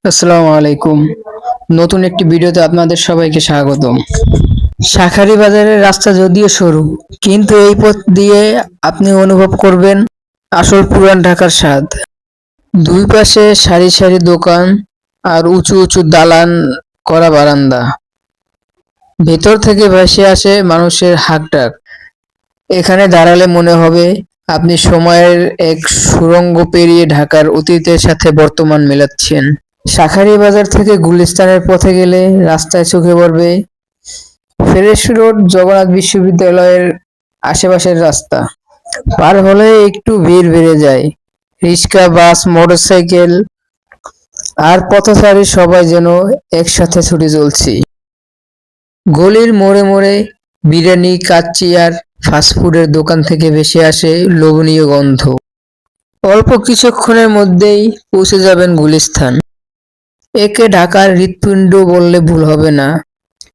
আসসালামু আলাইকুম। নতুন একটি ভিডিওতে আপনাদের সবাইকে স্বাগতম। শাঁখারী বাজারের রাস্তা যদিও সরু, কিন্তু এই পথ দিয়ে আপনি অনুভব করবেন আসল পুরান ঢাকার স্বাদ। দুই পাশে সারি সারি দোকান আর উঁচু উঁচু দালান করা বারান্দা। ভেতর থেকে ভেসে আসে মানুষের হাঁকডাক। এখানে দাঁড়ালে মনে হবে আপনি সময়ের এক সুড়ঙ্গ পেরিয়ে ঢাকার অতীতের সাথে বর্তমান মেলাচ্ছেন। শাঁখারীবাজার থেকে গুলিস্তানের পথে গেলে রাস্তায় চোখে পড়বে ফ্রেশ রোড, জগন্নাথ বিশ্ববিদ্যালয়ের আশেপাশের রাস্তা। পার হলে একটু ভিড় বেড়ে যায়, রিক্সা, বাস, মোটরসাইকেল আর পথচারী সবাই যেন একসাথে ছুটে চলছি। গলির মোড়ে মোড়ে বিরিয়ানি, কাচ্চি আর ফাস্টফুডের দোকান থেকে ভেসে আসে লোভনীয় গন্ধ। অল্প কিছুক্ষণের মধ্যেই পৌঁছে যাবেন গুলিস্তান। একে ঢাকার হৃৎপিণ্ড বললে ভুল হবে না।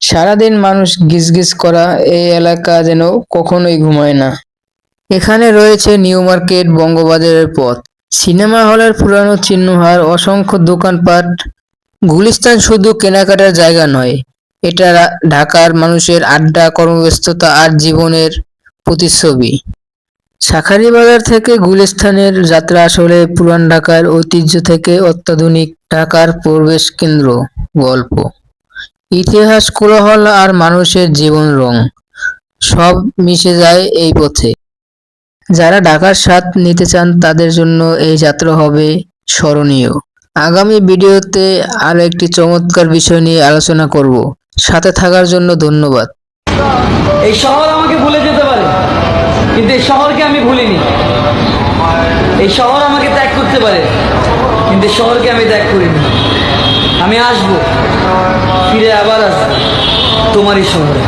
সারাদিন মানুষ গিজগিজ করা এই এলাকা যেন কখনোই ঘুমায় না। এখানে রয়েছে নিউ মার্কেট, বঙ্গবাজারের পথ, সিনেমা হলের পুরানো চিহ্নহার, অসংখ্য দোকানপাট। গুলিস্তান শুধু কেনাকাটার জায়গা নয়, এটা ঢাকার মানুষের আড্ডা, কর্মব্যস্ততা আর জীবনের প্রতিচ্ছবি। শাঁখারীবাজার থেকে গুলিস্তানের যাত্রা আসলে পুরান ঢাকার ঐতিহ্য থেকে অত্যাধুনিক ঢাকার প্রবেশ কেন্দ্র গল্প। ইতিহাস, কোলাহল আর মানুষের জীবন রং সব মিশে যায় এই পথে। যারা ঢাকার স্বাদ নিতে চান তাদের জন্য এই যাত্রা হবে স্মরণীয়। আগামী ভিডিওতে আরো একটি চমৎকার বিষয় নিয়ে আলোচনা করব। সাথে থাকার জন্য ধন্যবাদ। এই শহর আমাকে ভুলে যেতে পারে, কিন্তু এই শহরকে আমি ভুলিনি। এই শহর আমাকে ত্যাগ করতে পারে, কিন্তু এই শহরকে আমি ত্যাগ করিনি। আমি আসবো, ফিরে আবার আসবো তোমারই শহরে।